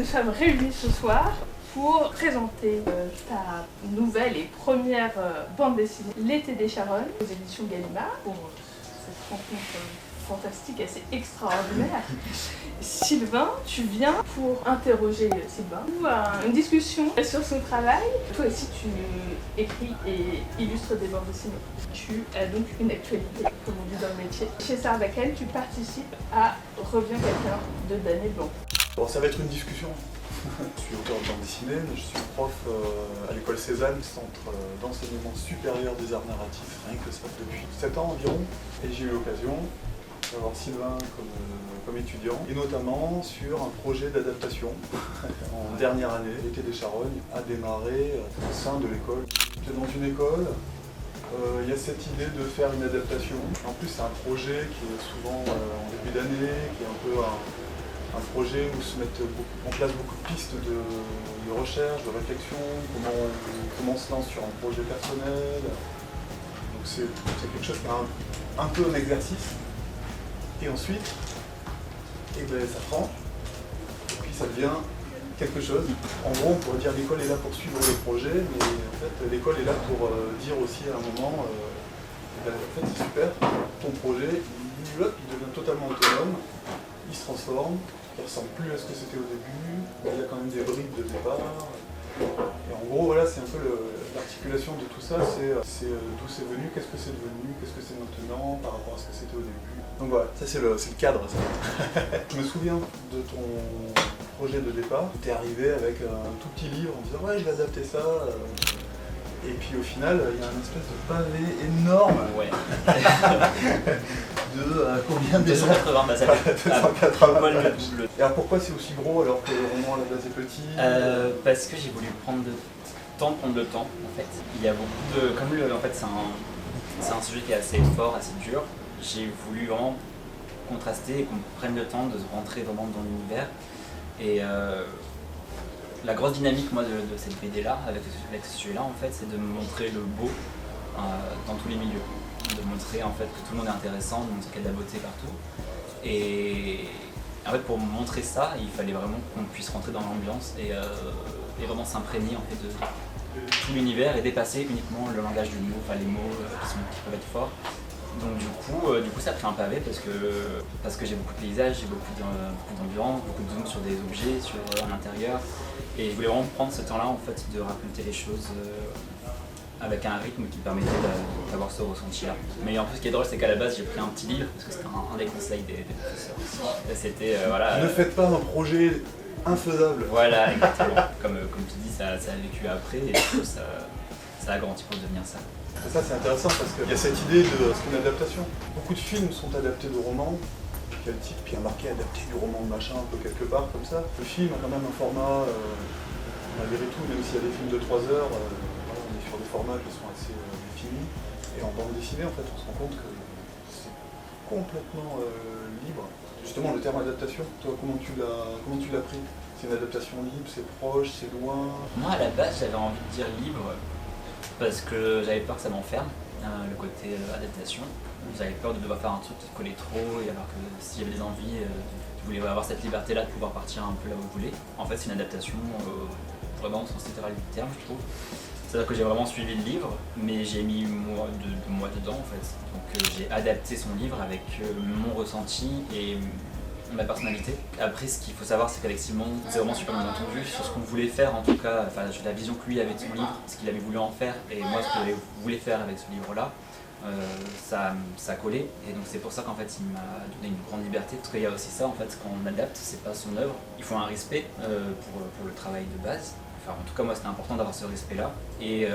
Nous sommes réunis ce soir pour présenter ta nouvelle et première bande dessinée, L'été des Charonnes, aux éditions Gallimard, pour cette rencontre fantastique, assez extraordinaire. Sylvain, tu viens pour interroger Sylvain, une discussion sur son travail. Toi aussi, tu écris et illustres des bandes dessinées. Tu as donc une actualité, comme on dit dans le métier. Chez Sarbacane, tu participes à Revient quelqu'un de Dané Blanc. Bon, ça va être une discussion. Je suis auteur de bande dessinée, mais je suis prof à l'école Cézanne, centre d'enseignement supérieur des arts narratifs, rien que ça, depuis 7 ans environ. Et j'ai eu l'occasion d'avoir Sylvain comme étudiant, et notamment sur un projet d'adaptation en dernière année. L'été des Charognes a démarré au sein de l'école. J'étais dans une école, il y a cette idée de faire une adaptation. En plus, c'est un projet qui est souvent en début d'année, qui est un peu un projet où se mettent en place beaucoup de pistes de recherche, de réflexion, comment on se lance sur un projet personnel. Donc c'est quelque chose qui est un peu un exercice. Et ensuite, ça prend, et puis ça devient quelque chose. En gros, on pourrait dire que l'école est là pour suivre le projet, mais en fait, l'école est là pour dire aussi à un moment, en fait, c'est super, ton projet, il devient totalement autonome, il se transforme, il ne ressemble plus à ce que c'était au début, il y a quand même des brides de départ. Et en gros, voilà, c'est un peu l'articulation de tout ça, c'est d'où c'est venu, qu'est-ce que c'est devenu, qu'est-ce que c'est maintenant par rapport à ce que c'était au début. Donc voilà, ça c'est le cadre. Ça. Je me souviens de ton projet de départ, tu es arrivé avec un tout petit livre en disant ouais, je vais adapter ça. Et puis au final, il y a un espèce de pavé énorme. Ouais. De combien de 280 pages. 280 pages. Et alors pourquoi c'est aussi gros alors que le roman à la base est petit Parce que j'ai voulu prendre le temps en fait. Il y a beaucoup de. Comme en fait c'est un sujet qui est assez fort, assez dur, j'ai voulu vraiment contraster et qu'on prenne le temps de se rentrer vraiment dans l'univers. Et la grosse dynamique moi de cette BD là, avec ce sujet là en fait, c'est de me montrer le beau dans tous les milieux. De montrer en fait que tout le monde est intéressant, de montrer qu'il y a de la beauté partout. Et en fait pour montrer ça, il fallait vraiment qu'on puisse rentrer dans l'ambiance et vraiment s'imprégner en fait de tout l'univers et dépasser uniquement le langage du mot, enfin les mots qui peuvent être forts. Donc du coup ça a pris un pavé parce que j'ai beaucoup de paysages, j'ai beaucoup d'ambiance, beaucoup de zoom sur des objets, sur un intérieur. Et je voulais vraiment prendre ce temps-là en fait de raconter les choses avec un rythme qui permettait d'avoir ce ressenti-là. Mais en plus, ce qui est drôle, c'est qu'à la base, j'ai pris un petit livre, parce que c'était un des conseils des professeurs aussi. C'était, voilà... Ne faites pas un projet infaisable. Voilà, exactement. Comme tu dis, ça a vécu après, et du coup, ça a grandi pour devenir ça. Et ça, c'est intéressant, parce qu'il y a cette idée de ce qu'une adaptation. Beaucoup de films sont adaptés de romans, puis il y a le titre, puis il y a marqué adapté du roman de machin, un peu quelque part, comme ça. Le film a quand même un format, malgré tout, même s'il y a des films de 3 heures, on est sur des formats qui sont assez définis. Et en bande dessinée, en fait, on se rend compte que c'est complètement libre. Justement, le terme adaptation, toi, comment tu l'as pris? C'est une adaptation libre, c'est proche, c'est loin? Moi, à la base, j'avais envie de dire libre, parce que j'avais peur que ça m'enferme, le côté adaptation. J'avais peur de devoir faire un truc qui collait trop, et alors que s'il y avait des envies, je voulais avoir cette liberté-là de pouvoir partir un peu là où je voulais. En fait, c'est une adaptation vraiment au sens littéral du terme, je trouve. C'est-à-dire que j'ai vraiment suivi le livre, mais j'ai mis moi dedans en fait. Donc j'ai adapté son livre avec mon ressenti et ma personnalité. Après, ce qu'il faut savoir, c'est qu'avec Simon, c'est vraiment super bien entendu sur ce qu'on voulait faire en tout cas, enfin la vision que lui avait de son livre, ce qu'il avait voulu en faire et moi ce que je voulais faire avec ce livre-là. Ça collait et donc c'est pour ça qu'en fait il m'a donné une grande liberté parce qu'il y a aussi ça en fait quand on adapte, c'est pas son œuvre, il faut un respect pour le travail de base. Enfin, en tout cas moi c'était important d'avoir ce respect là et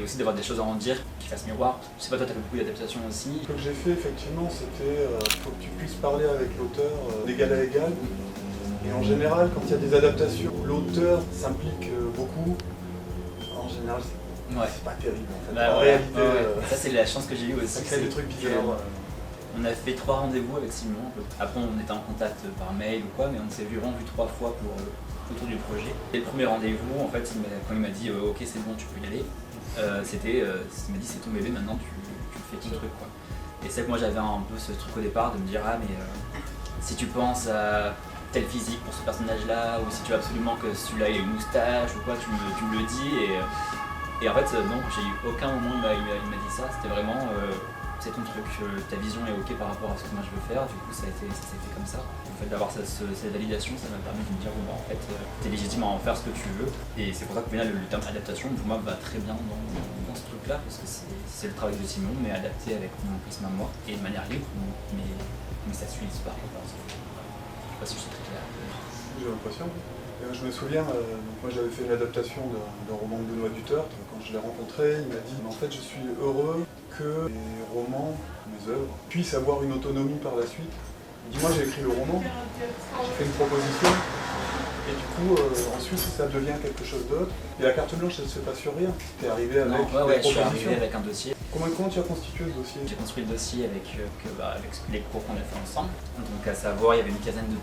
aussi d'avoir des choses à en dire qui fassent miroir. Je sais pas, toi t'as fait beaucoup d'adaptations aussi. Ce que j'ai fait effectivement c'était il faut que tu puisses parler avec l'auteur d'égal à égal. Et en général quand il y a des adaptations, l'auteur s'implique beaucoup. En général c'est pas terrible en fait. Bah, en réalité, ça c'est la chance que j'ai eue aussi. ça crée des trucs bizarres. On a fait 3 rendez-vous avec Simon. Après on était en contact par mail ou quoi, mais on s'est vraiment vu 3 fois autour du projet. Et le premier rendez-vous, en fait, quand il m'a dit ok c'est bon tu peux y aller, il m'a dit c'est ton bébé maintenant tu fais ton truc quoi. Et c'est que moi j'avais un peu ce truc au départ de me dire ah mais si tu penses à tel physique pour ce personnage-là, ou si tu veux absolument que celui-là ait une moustache ou quoi, tu me le dis. Et en fait, non, j'ai eu aucun moment où il m'a dit ça. C'était vraiment, c'est ton truc, ta vision est ok par rapport à ce que moi je veux faire. Du coup, ça s'est fait comme ça. Le fait d'avoir cette validation, ça m'a permis de me dire, bon, bah, en fait, t'es légitime à en faire ce que tu veux. Et c'est pour ça que le terme adaptation, pour moi, va très bien dans ce truc-là, parce que c'est le travail de Simon, mais adapté avec mon prisme à moi, et de manière libre, mais ça suit l'histoire. Je sais pas si je suis très clair. J'ai l'impression. Je me souviens, moi j'avais fait une adaptation d'un roman de Benoît Dutertre. Quand je l'ai rencontré, il m'a dit, en fait je suis heureux que les romans, mes œuvres, puissent avoir une autonomie par la suite. Il dit, moi j'ai écrit le roman, j'ai fait une proposition, et du coup ensuite ça devient quelque chose d'autre. Et la carte blanche, elle ne se fait pas sur rien. Tu es arrivé avec des propositions. Je suis arrivé avec un dossier. Comment tu as constitué ce dossier? J'ai construit le dossier avec les cours qu'on a fait ensemble. Donc à savoir, il y avait une quinzaine de...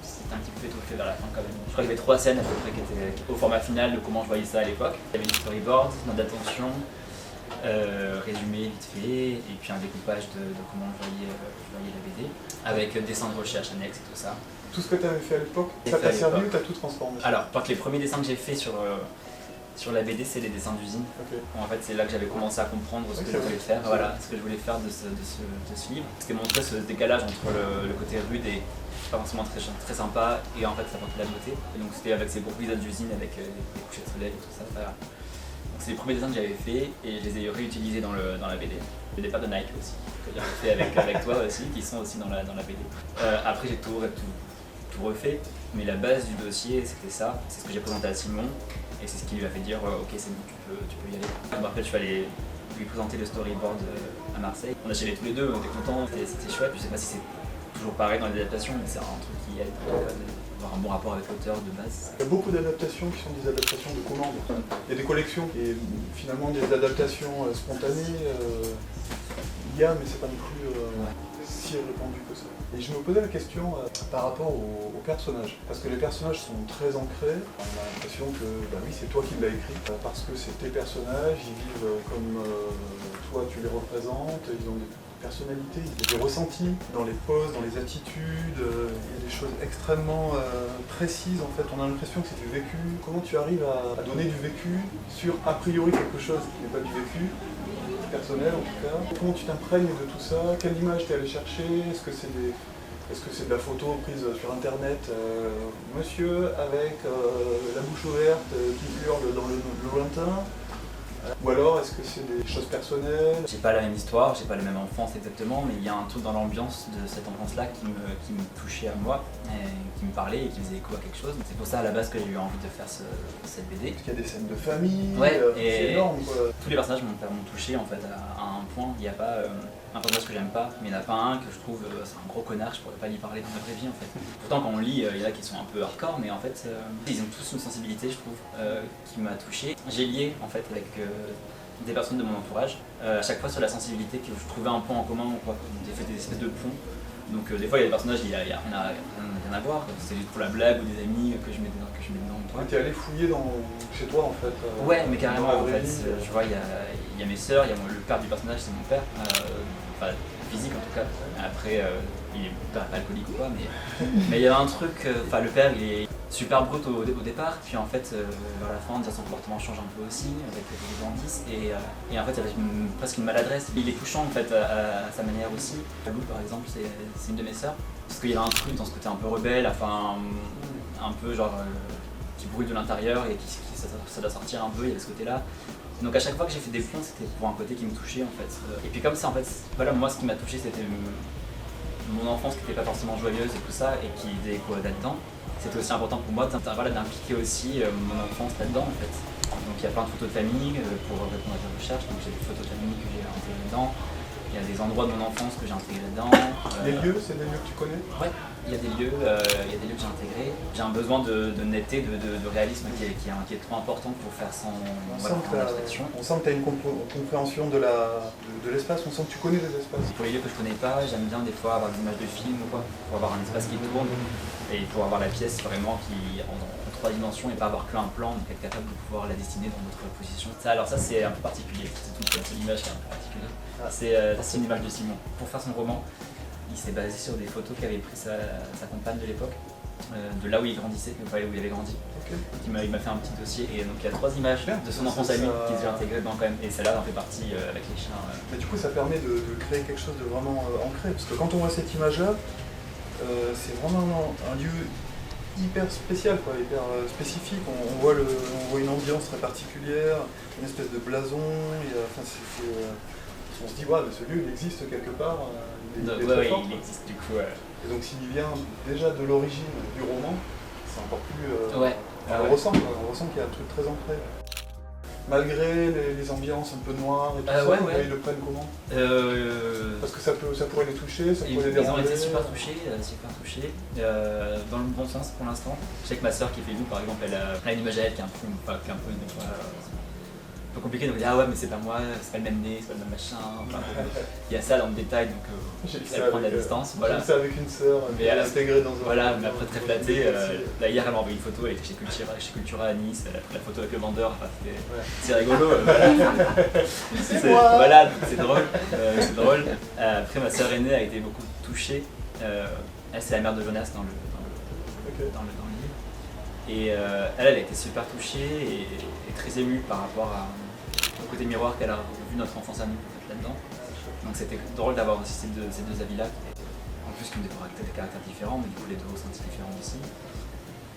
C'était un petit peu étoffé vers la fin quand même. Je crois qu'il y avait 3 scènes à peu près qui étaient au format final de comment je voyais ça à l'époque. Il y avait une storyboard, note d'attention, résumé vite fait, et puis un découpage de comment je voyais la BD, avec dessin de recherche annexe et tout ça. Tout ce que tu avais fait à l'époque, ça t'a servi ou tu as tout transformé? Alors, par contre, les premiers dessins que j'ai faits sur la BD, c'est les dessins d'usine. Okay. En fait, c'est là que j'avais commencé à comprendre ce que je voulais faire. Voilà, ce que je voulais faire de ce livre. C'était montrer ce décalage entre le côté rude et pas forcément très sympa, et en fait ça apportait la beauté. Et donc c'était avec ces beaux paysages d'usine avec des couchers de soleil et tout ça. Voilà. Donc c'est les premiers dessins que j'avais fait et je les ai réutilisés dans la BD. Il y a des paires de Nike aussi, que j'avais fait avec toi aussi, qui sont aussi dans la BD. Après j'ai tout refait, mais la base du dossier c'était ça, c'est ce que j'ai présenté à Simon, et c'est ce qui lui a fait dire ok c'est bon, tu peux y aller. Je me rappelle, je suis allé lui présenter le storyboard à Marseille. On a chez tous les deux, on était contents, c'était chouette. Je sais pas si c'est toujours pareil dans les adaptations, mais c'est un truc qui aide d'avoir un bon rapport avec l'auteur de base. Il y a beaucoup d'adaptations qui sont des adaptations de commandes. Il y a des collections et finalement des adaptations spontanées. Il y a, mais c'est pas non plus si répandu que ça. Et je me posais la question par rapport aux personnages, parce que les personnages sont très ancrés. On a l'impression que oui, c'est toi qui l'as écrit, parce que c'est tes personnages, ils vivent comme toi tu les représentes, ils ont des personnalités, des ressentis dans les poses, dans les attitudes, il y a des choses extrêmement précises en fait, on a l'impression que c'est du vécu. Comment tu arrives à donner du vécu sur a priori quelque chose qui n'est pas du vécu, personnel en tout cas? Comment tu t'imprègnes de tout ça? Quelle image tu es allé chercher? Est-ce que c'est de la photo prise sur internet, monsieur avec la bouche ouverte qui hurle dans le lointain? Ou alors est-ce que c'est des choses personnelles? J'ai pas la même histoire, j'ai pas la même enfance exactement, mais il y a un truc dans l'ambiance de cette enfance-là qui me touchait à moi, et qui me parlait et qui faisait écho à quelque chose. C'est pour ça à la base que j'ai eu envie de faire cette BD. Parce qu'il y a des scènes de famille, c'est énorme quoi. Tous les personnages m'ont touché en fait à un point. Il n'y a pas un personnage que j'aime pas, mais il n'y en a pas un que je trouve c'est un gros connard, je pourrais pas lui parler dans ma vraie vie en fait. Pourtant quand on lit, il y en a qui sont un peu hardcore, mais en fait ils ont tous une sensibilité je trouve qui m'a touché. J'ai lié en fait avec des personnes de mon entourage, à chaque fois sur la sensibilité que je trouvais un point en commun ou quoi. J'ai fait des espèces de ponts. Donc des fois il y a des personnages, il n'y a rien à voir, c'est juste pour la blague ou des amis que je mets dedans. Tu es allé fouiller chez toi en fait? Ouais, mais carrément en fait, je vois il y a mes sœurs, il y a le père du personnage, c'est mon père, enfin physique en tout cas. Après il est pas alcoolique ou quoi, mais il y a un truc, enfin le père il est super brut au départ, puis en fait vers la fin son comportement change un peu aussi avec les grandisses, et en fait il y avait presque une maladresse. Il est touchant en fait à sa manière aussi. Lou par exemple c'est une de mes sœurs, parce qu'il y a un truc dans ce côté un peu rebelle, enfin un peu genre qui brûle de l'intérieur et ça doit sortir un peu, il y a ce côté là. Donc à chaque fois que j'ai fait des ponts, c'était pour un côté qui me touchait en fait. Et puis comme ça en fait, voilà, moi ce qui m'a touché c'était mon enfance qui n'était pas forcément joyeuse et tout ça, et qui faisait écho là-dedans. C'était aussi important pour moi d'impliquer aussi mon enfance là-dedans en fait. Donc il y a plein de photos de famille pour répondre à tes recherches, donc j'ai des photos de famille que j'ai intégrées dedans. Il y a des endroits de mon enfance que j'ai intégrés là-dedans. Les lieux, c'est des lieux que tu connais? Ouais, il y a des lieux que j'ai intégrés. J'ai un besoin de netteté, de réalisme qui est trop important pour faire sans abstraction. On sent que tu as une compréhension de l'espace, on sent que tu connais les espaces. Pour les lieux que je connais pas, j'aime bien des fois avoir des images de film ou quoi, pour avoir un espace qui tourne et pour avoir la pièce vraiment qui en 3 dimensions et pas avoir qu'un plan, donc être capable de pouvoir la dessiner dans d'autres positions. Alors ça c'est un peu particulier, c'est l'image qui est un peu particulière. C'est une image de Simon. Pour faire son roman, il s'est basé sur des photos qu'avait pris sa compagne de l'époque, de là où il grandissait, enfin, où il avait grandi. Ok. Donc, il m'a fait un petit dossier et donc il y a 3 images Bien. de son enfance à lui qui sont intégrées dedans quand même. Et celle-là en fait partie avec les chiens. Mais du coup, ça permet de créer quelque chose de vraiment ancré. Parce que quand on voit cette image-là, c'est vraiment un lieu hyper spécial, quoi, hyper spécifique. On voit une ambiance très particulière, une espèce de blason. On se dit, ouais, mais ce lieu, il existe quelque part. Il est très fort, il existe du coup. Et donc s'il vient déjà de l'origine du roman, c'est encore plus... on ressent qu'il y a un truc très ancré. Malgré les ambiances un peu noires et tout ça, ils le prennent comment Parce que ça pourrait les toucher, ça pourrait les déranger. Ils ont été super touchés, dans le bon sens pour l'instant. Je sais que ma soeur qui fait nous par exemple, elle a une image à elle qui est un peu compliqué, donc elle dit ah ouais mais c'est pas moi, c'est pas le même nez, c'est pas le même machin, enfin, il y a ça dans le détail donc elle prend de la distance. J'ai vu ça avec une sœur, mais elle est intégrée dans un... Voilà, mais après très flattée, là hier elle m'a envoyé une photo, elle était chez Cultura à Nice, elle a pris la photo avec le vendeur, enfin, c'est rigolo. Voilà, c'est drôle. Après ma sœur aînée a été beaucoup touchée, elle c'est la mère de Jonas dans le livre. Et elle a été super touchée et très émue par rapport au côté miroir qu'elle a vu notre enfance à nous là-dedans. Donc c'était drôle d'avoir aussi ces deux avis-là, en plus qui ont des caractères différents, mais du coup les deux ressentis différents aussi.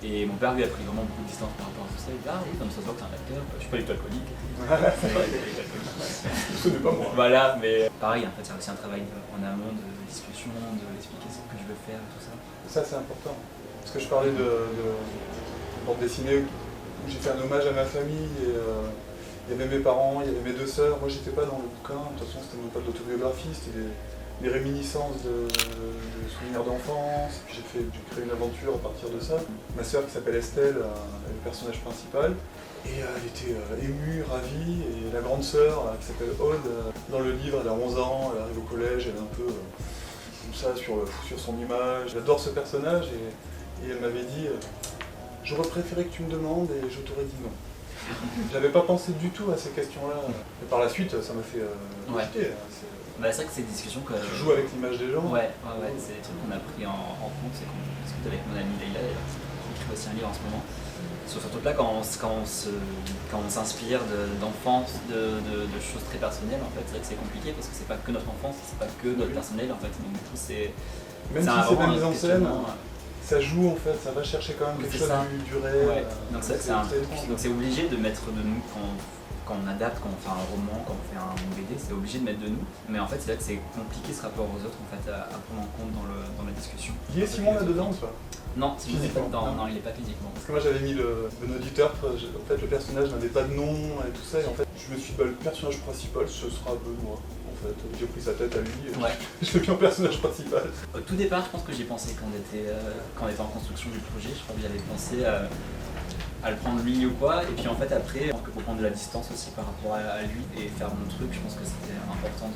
Et mon père lui a pris vraiment beaucoup de distance par rapport à tout ça. Il dit ah oui, comme ça se voit que t'es un acteur, je suis pas du tout alcoolique. Ce n'est pas moi. Voilà, mais pareil, en fait, il y a aussi un travail en amont de discussion, d'expliquer ce que je veux faire et tout ça. Ça c'est important. Parce que je parlais de bande dessinée où j'ai fait un hommage à ma famille et il y avait mes parents, il y avait mes 2 sœurs. Moi j'étais pas dans le bouquin, de toute façon c'était même pas de l'autobiographie, c'était des réminiscences de souvenirs d'enfance. Puis j'ai créé une aventure à partir de ça. Ma sœur qui s'appelle Estelle est le personnage principal. Et elle était émue, ravie. Et la grande sœur qui s'appelle Aude, dans le livre elle a 11 ans, elle arrive au collège, elle est un peu comme ça sur son image. J'adore ce personnage et elle m'avait dit j'aurais préféré que tu me demandes et je t'aurais dit non. J'avais pas pensé du tout à ces questions-là. Et par la suite, ça m'a fait cogiter. C'est vrai que c'est des discussions que... Tu joues avec l'image des gens. Ouais, c'est des trucs qu'on a pris en compte, c'est qu'on discute avec mon amie Leïla, qui écrit aussi un livre en ce moment. Surtout là, quand on s'inspire d'enfance, de choses très personnelles, en fait, c'est vrai que c'est compliqué parce que c'est pas que notre enfance, c'est pas que notre personnel, en fait. Donc du coup, c'est... Même si c'est pas mis en scène, ça joue en fait, ça va chercher quand même quelque chose du réel. Ouais. Donc c'est obligé de mettre de nous quand on adapte, quand on fait un roman, quand on fait un BD, c'est obligé de mettre de nous. Mais en fait c'est là que c'est compliqué ce rapport aux autres en fait, à prendre en compte dans la discussion. Il y a Simon là-dedans ou pas? Non, Simon n'est pas dedans, non il n'est pas physiquement. Parce que moi j'avais mis le auditeur, en fait le personnage n'avait pas de nom et tout ça, et en fait je me suis dit le personnage principal ce sera Benoît. En fait, j'ai pris sa tête à lui et je l'ai mis en personnage principal. Au tout départ, je pense que j'y pensé quand on était en construction du projet, je crois que j'avais pensé à le prendre lui ou quoi, et puis en fait après, je pense que pour prendre de la distance aussi par rapport à lui et faire mon truc, je pense que c'était important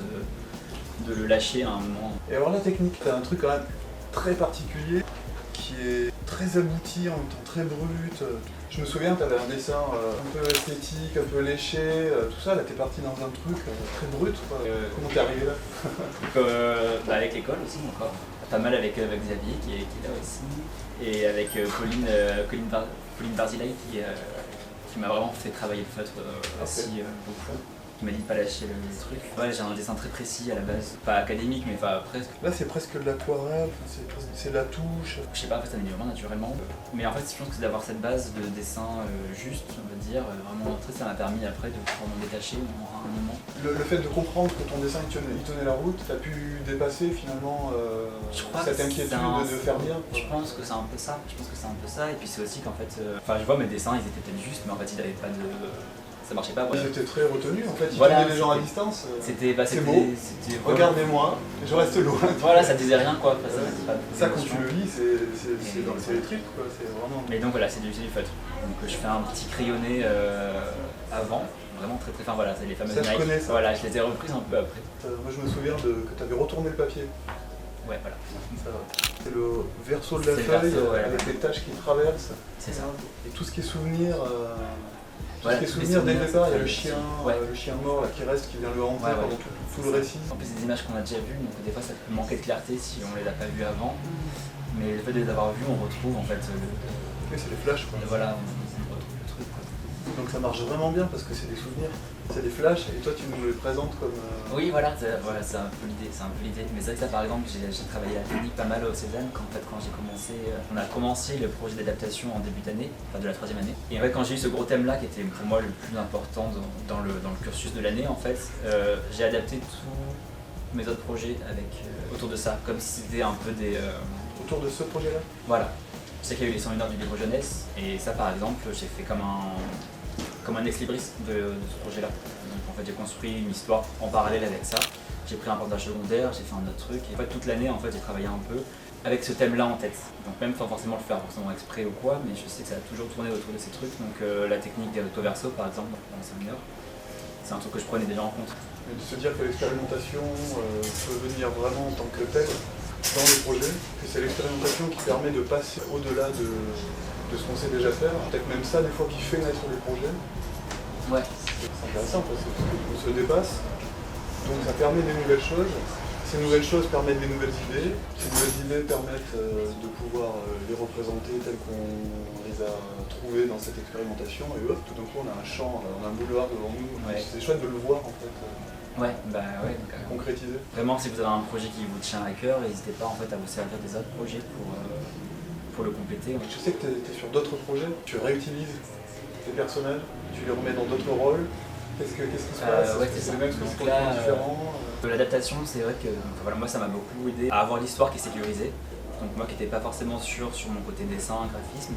de le lâcher à un moment. Et alors la technique, t'as un truc quand même très particulier, qui est très abouti, en même temps très brut. Je me souviens, tu avais un dessin un peu esthétique, un peu léché, tout ça, là t'es parti dans un truc très brut, quoi. Comment t'es arrivé là? Avec l'école aussi encore, pas mal avec Xavier qui est là aussi, et avec Pauline Barzilay qui m'a vraiment fait travailler le feutre aussi beaucoup. Qui m'a dit de pas lâcher le truc. Ouais, j'ai un dessin très précis à la base, pas académique mais presque. Là c'est presque de l'aquarelle, c'est la touche. Je sais pas, en fait ça vient vraiment naturellement. Mais en fait je pense que c'est d'avoir cette base de dessin juste, on va dire, vraiment très, ça m'a permis après de pouvoir m'en détacher à un moment. Le fait de comprendre que ton dessin il tenait la route, t'as pu dépasser finalement cette inquiétude de faire bien. Je pense que c'est un peu ça, et puis c'est aussi qu'en fait, je vois mes dessins ils étaient peut-être justes mais en fait ils n'avaient pas de... Ça marchait pas. Ils étaient très retenus en fait, ils tenaient les gens à distance. C'est beau, regardez-moi, je reste loin. Voilà, ça disait rien quoi. Ça quand tu le lis, c'est les tripes quoi, c'est vraiment... Mais donc voilà, c'est du feutre. Donc je fais un petit crayonné avant, vraiment très enfin voilà, c'est les fameuses Nike. Je connais ça. Voilà, je les ai reprises un peu après. Moi je me souviens que tu avais retourné le papier. Ouais, voilà. C'est le verso de la feuille avec les taches qui traversent. C'est ça. Et tout ce qui est souvenir... Tout ce qui est souvenir dès le départ, il y a le chien mort là, qui vient le hanter pendant tout le récit. En plus, des images qu'on a déjà vues, donc des fois ça peut manquer de clarté si on les a pas vues avant. Mais le fait de les avoir vues, on retrouve en fait Oui, c'est des flashs quoi. voilà, on retrouve le truc. Quoi. Donc ça marche vraiment bien parce que c'est des souvenirs, c'est des flashs et toi tu nous les présentes comme... Oui, voilà, c'est un peu l'idée, Mais c'est vrai que ça, par exemple, j'ai travaillé la technique pas mal au Cézanne quand j'ai commencé, on a commencé le projet d'adaptation en début d'année, enfin de la 3e année. Et en fait, quand j'ai eu ce gros thème-là, qui était pour moi le plus important dans le cursus de l'année, en fait, j'ai adapté tous mes autres projets autour de ça, comme si c'était un peu des... Autour de ce projet-là? Voilà. Je sais qu'il y a eu les 101 heures du livre jeunesse, et ça, par exemple, j'ai fait comme un ex-libris de ce projet-là. Donc en fait j'ai construit une histoire en parallèle avec ça. J'ai pris un portage secondaire, j'ai fait un autre truc. Et en fait toute l'année en fait j'ai travaillé un peu avec ce thème-là en tête. Donc même sans forcément le faire forcément exprès ou quoi, mais je sais que ça a toujours tourné autour de ces trucs. Donc la technique des recto verso par exemple dans le séminaire, c'est un truc que je prenais déjà en compte. Mais de se dire que l'expérimentation peut venir vraiment en tant que telle dans le projet, que c'est l'expérimentation qui permet de passer au-delà de ce qu'on sait déjà faire, peut-être même ça des fois qui fait naître les projets. Ouais. C'est intéressant parce qu'on se dépasse, donc ça permet des nouvelles choses. Ces nouvelles choses permettent des nouvelles idées. Ces nouvelles idées permettent de pouvoir les représenter telles qu'on les a trouvées dans cette expérimentation. Et hop, tout d'un coup on a un champ, on a un boulevard devant nous. Ouais. C'est chouette de le voir en fait. Ouais, bah ouais. Donc, concrétiser. Vraiment, si vous avez un projet qui vous tient à cœur, n'hésitez pas en fait à vous servir des autres projets pour le compléter. Je sais que tu es sur d'autres projets, tu réutilises tes personnages, tu les remets dans d'autres rôles. Qu'est-ce qui se passe? Ouais, c'est c'est ça. le même, c'est Donc complètement là, différent. L'adaptation, c'est vrai que voilà, moi ça m'a beaucoup aidé à avoir l'histoire qui est sécurisée. Donc moi qui n'étais pas forcément sûr sur mon côté dessin, graphisme,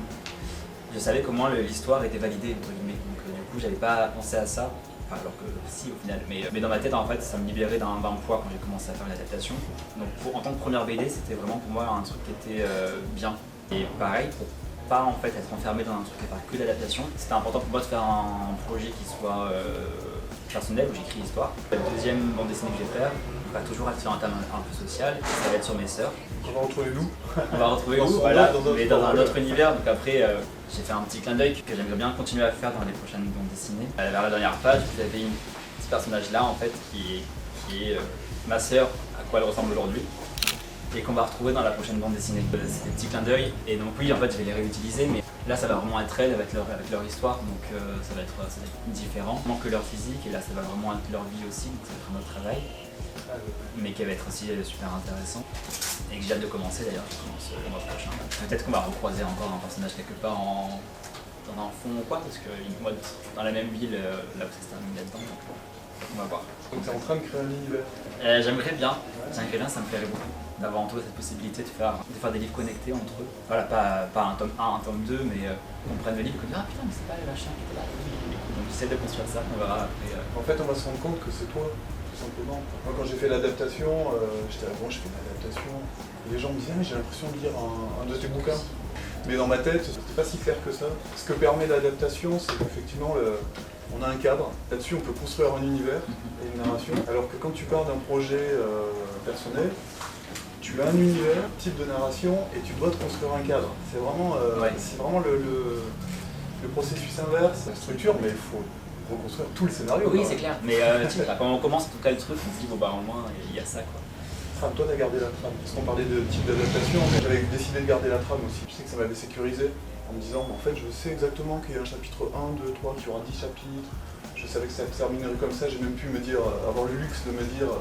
je savais comment l'histoire était validée entre guillemets. Donc du coup j'avais pas pensé à ça. Enfin, alors que si au final, mais dans ma tête en fait ça me libérait d'un poids quand j'ai commencé à faire l'adaptation. Donc en tant que première BD c'était vraiment pour moi un truc qui était bien. Et pareil, pour pas en fait être enfermé dans un truc à faire que l'adaptation, c'était important pour moi de faire un projet qui soit personnel où j'écris l'histoire. La deuxième bande dessinée que je vais faire va toujours être sur un thème un peu social, ça va être sur mes sœurs. On va retrouver nous. On va retrouver Dans nous, son voilà, rôle, mais dans un autre univers. Donc après, j'ai fait un petit clin d'œil que j'aimerais bien continuer à faire dans les prochaines bandes dessinées. Vers la dernière page, vous avez ce personnage-là en fait qui est ma sœur, à quoi elle ressemble aujourd'hui, et qu'on va retrouver dans la prochaine bande dessinée. C'est des petits clins d'œil, et donc oui, en fait, je vais les réutiliser, mais là, ça va vraiment être elles avec leur histoire, donc ça va être différent. Il manque que leur physique, et là, ça va vraiment être leur vie aussi, donc ça va être un autre travail, mais qui va être aussi super intéressant. Et que j'ai hâte de commencer d'ailleurs, je commence le mois prochain. Peut-être qu'on va recroiser encore un personnage quelque part dans un fond ou quoi, parce que moi, dans la même ville, là où ça se termine là-dedans, donc on va voir. Donc tu es en train de créer un univers. J'aimerais bien, ça me plairait beaucoup d'avoir en tout cette possibilité de faire des livres connectés entre eux. Voilà, pas un tome 1, un tome 2, mais qu'on prenne le livre et qu'on dise ah putain mais c'est pas le machin qui était là. Donc j'essaie de construire ça, on verra après. En fait on va se rendre compte que c'est toi, tout simplement. Moi quand j'ai fait l'adaptation, j'étais là bon je fais une adaptation. Et les gens me disaient ah, mais j'ai l'impression de lire un de tes bouquins. Mais dans ma tête, c'était pas si clair que ça. Ce que permet l'adaptation, c'est qu'effectivement on a un cadre. Là-dessus on peut construire un univers et une narration. Alors que quand tu pars d'un projet personnel, tu as un univers, type de narration, et tu dois te construire un cadre. C'est vraiment, le processus inverse, la structure, mais il faut reconstruire tout le scénario. Oui, c'est clair. Mais quand on commence en tout cas le truc, on se dit bon bah au moins il y a ça quoi. Trame, toi t'as gardé la trame. Parce qu'on parlait de type d'adaptation, mais j'avais décidé de garder la trame aussi. Je sais que ça m'avait sécurisé en me disant en fait je sais exactement qu'il y a un chapitre 1, 2, 3, qu'il y aura 10 chapitres. Je savais que ça se terminerait comme ça, j'ai même pu me dire, avoir le luxe de me dire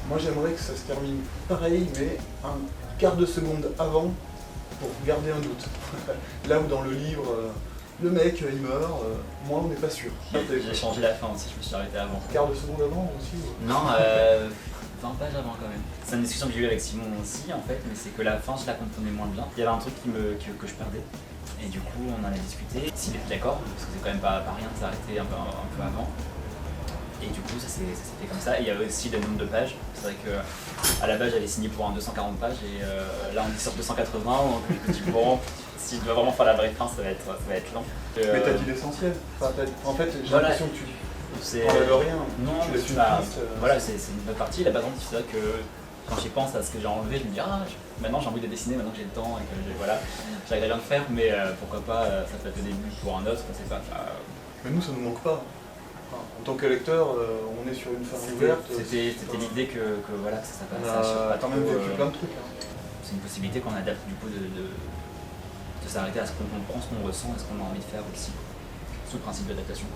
moi j'aimerais que ça se termine pareil, mais un quart de seconde avant pour garder un doute. Là où dans le livre, le mec il meurt, moi on n'est pas sûr. J'ai changé la fin aussi, je me suis arrêté avant. Quart de seconde avant aussi Non, 20 pages avant quand même. C'est une discussion que j'ai eue avec Simon aussi en fait, mais c'est que la fin je la comprenais moins bien. Il y avait un truc que je perdais. Et du coup on en a discuté, s'il était d'accord, parce que c'est quand même pas rien de s'arrêter un peu avant. Et du coup ça s'est fait comme ça, et il y avait aussi le nombre de pages. C'est vrai qu'à la base j'avais signé pour un 240 pages et là on dit sur 280, donc je me dis bon, si je dois vraiment faire la vraie fin ça va être lent. Mais t'as dit l'essentiel, en fait j'ai voilà. l'impression que tu enlèves rien, non, tu laisses une piste. Voilà, c'est une bonne partie, la base c'est vrai que quand j'y pense à ce que j'ai enlevé, je me dis maintenant j'ai envie de dessiner, maintenant que j'ai le temps et que j'arrive rien de faire, mais pourquoi pas ça peut être le début pour un autre, je sais pas. Mais nous ça nous manque pas. En tant que lecteur, on est sur une fin ouverte. C'était l'idée que voilà, que ça On passe sur a quand même vécu plein de trucs. C'est une possibilité qu'on adapte du coup de s'arrêter à ce qu'on comprend, ce qu'on ressent et ce qu'on a envie de faire aussi. C'est le principe d'adaptation.